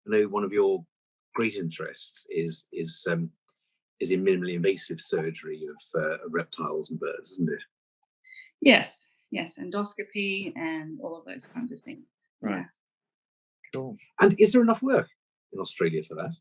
I know one of your great interests is in minimally invasive surgery of reptiles and birds, isn't it? Yes, endoscopy and all of those kinds of things. Right. Yeah. Cool. And is there enough work in Australia for that?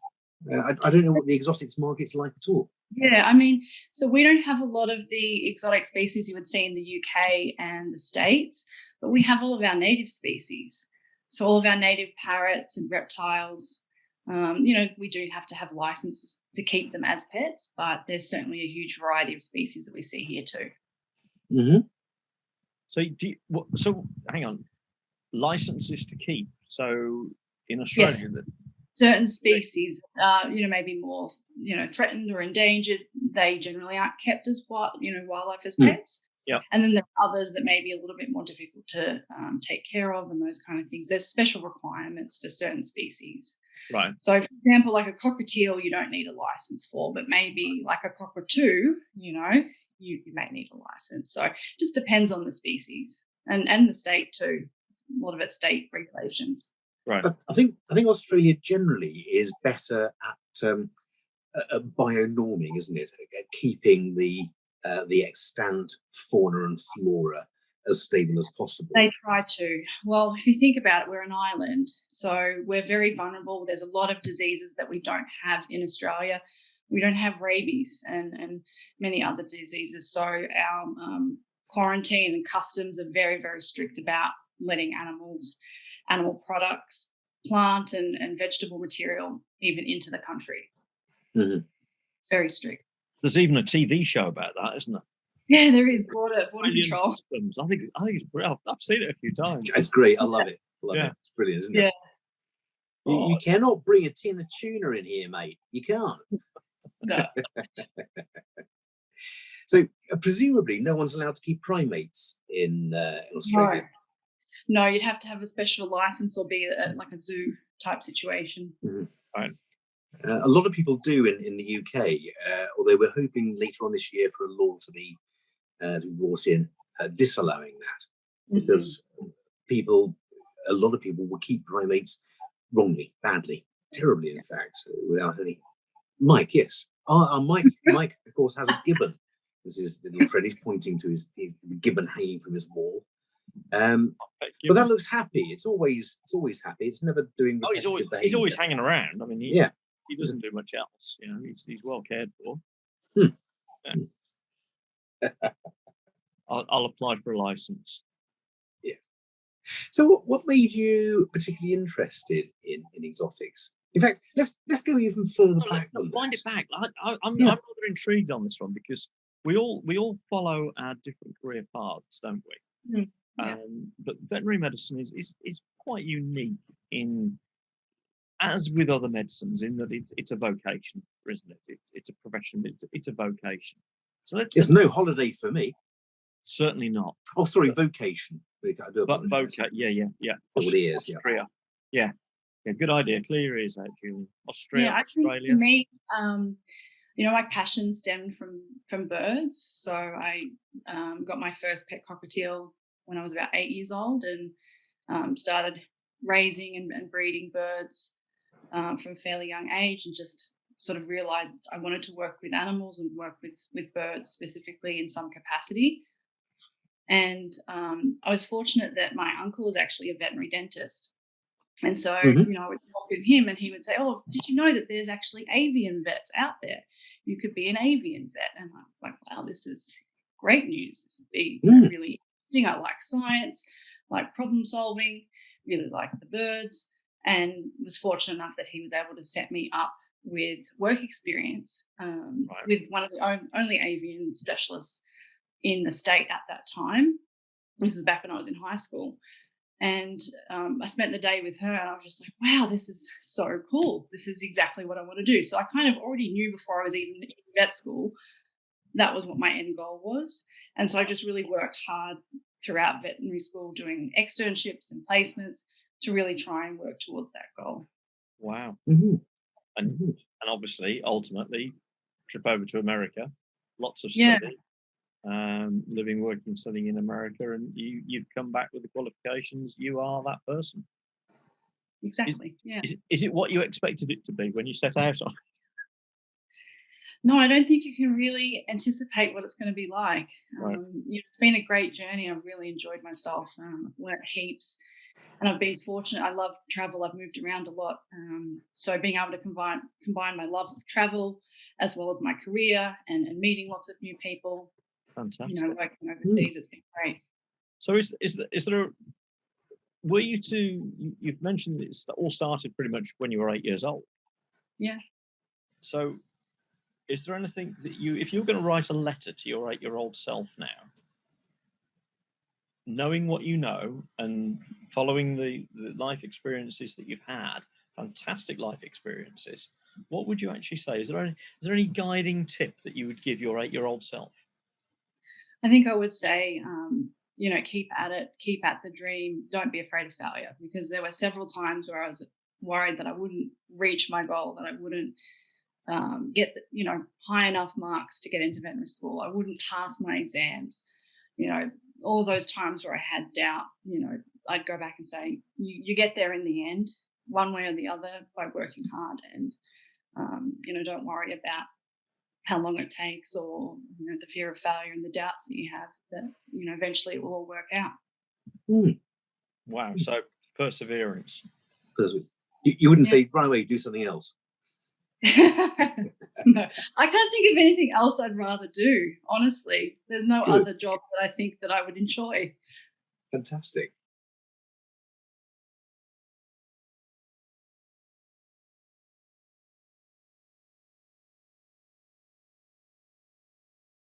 I don't know what the exotics market's like at all. Yeah, I mean, so we don't have a lot of the exotic species you would see in the UK and the States, but we have all of our native species. So all of our native parrots and reptiles, we do have to have licenses to keep them as pets, but there's certainly a huge variety of species that we see here too. Mm-hmm. So hang on, licenses to keep. So in Australia, yes. Certain species, maybe more, threatened or endangered, they generally aren't kept as wildlife as pets. Yeah. And then there are others that may be a little bit more difficult to take care of and those kind of things. There's special requirements for certain species. Right. So, for example, like a cockatiel, you don't need a license for, but maybe like a cockatoo, you may need a license. So it just depends on the species and the state too. A lot of it's state regulations. Right. I think Australia generally is better at bionorming, isn't it? At keeping the extant fauna and flora as stable as possible. They try to. Well, if you think about it, we're an island, so we're very vulnerable. There's a lot of diseases that we don't have in Australia. We don't have rabies and many other diseases. So our quarantine and customs are very, very strict about letting animal products, plant and vegetable material even into the country. Mm-hmm. Very strict. There's even a TV show about that, isn't there? Yeah, there is border control. Customs. I think it's great. I've seen it a few times. It's great. I love it. It. It's brilliant, isn't it? Yeah. You cannot bring a tin of tuna in here, mate. You can't. No. So presumably, no one's allowed to keep primates in Australia. No, you'd have to have a special license or be like a zoo type situation. Mm-hmm. Right. A lot of people do in the UK, although we're hoping later on this year for a law to be brought in disallowing that, because a lot of people will keep primates wrongly, badly, terribly, in fact, without any. Mike, yes. Our Mike, of course, has a gibbon. This is little Freddie's pointing to the gibbon hanging from his wall. But that looks happy. It's always happy. It's never doing. He's always hanging around. I mean, he doesn't do much else. He's well cared for. Yeah. I'll apply for a license. Yeah. So, what made you particularly interested in exotics? In fact, let's go even further back. Wind it back. I'm rather intrigued on this one because we all follow our different career paths, don't we? Yeah. But veterinary medicine is quite unique as with other medicines, in that it's a vocation, isn't it? It's a profession. It's a vocation. So it's no holiday for me. Certainly not. Oh, sorry, vocation. But vocation, yeah. Austria. Yeah. Good idea. Clear your ears out, Julie. Australia. I think for me, my passion stemmed from birds. So I got my first pet cockatiel when I was about 8 years old, and started raising and breeding birds from a fairly young age, and just sort of realized I wanted to work with animals and work with birds specifically in some capacity. And I was fortunate that my uncle is actually a veterinary dentist. And so, I would talk with him and he would say, "Oh, did you know that there's actually avian vets out there? You could be an avian vet." And I was like, wow, this is great news. This would be really interesting. I like science, like problem solving, really like the birds, and was fortunate enough that he was able to set me up with work experience with one of the only avian specialists in the state at that time. This was back when I was in high school. And I spent the day with her, and I was just like, wow, this is so cool. This is exactly what I want to do. So I kind of already knew before I was even in vet school that was what my end goal was. And so I just really worked hard throughout veterinary school doing externships and placements to really try and work towards that goal. Wow. Mm-hmm. And obviously, ultimately, trip over to America, lots of study. Living, working, studying in America, and you've come back with the qualifications. You are that person. exactly. Yeah. Is it what you expected it to be when you set out on? No, I don't think you can really anticipate what it's going to be like. Right. It's been a great journey. I've really enjoyed myself. I've learnt heaps, and I've been fortunate. I love travel. I've moved around a lot, so being able to combine my love of travel as well as my career and meeting lots of new people. Fantastic. Working overseas, it's been great. So is there were you two? You've mentioned it all started pretty much when you were 8 years old. Yeah. So, is there anything that if you're going to write a letter to your 8-year-old self now, knowing what you know and following the life experiences that you've had, fantastic life experiences, what would you actually say? Is there any guiding tip that you would give your 8-year-old self? I think I would say, keep at it, keep at the dream. Don't be afraid of failure, because there were several times where I was worried that I wouldn't reach my goal, that I wouldn't get high enough marks to get into veterinary school. I wouldn't pass my exams. All those times where I had doubt, I'd go back and say, you get there in the end, one way or the other, by working hard, and don't worry about how long it takes, or the fear of failure and the doubts that you have, that eventually it will all work out. Wow. So perseverance. You wouldn't say run away, do something else. No, I can't think of anything else I'd rather do, honestly. There's no other job that I think that I would enjoy. Fantastic.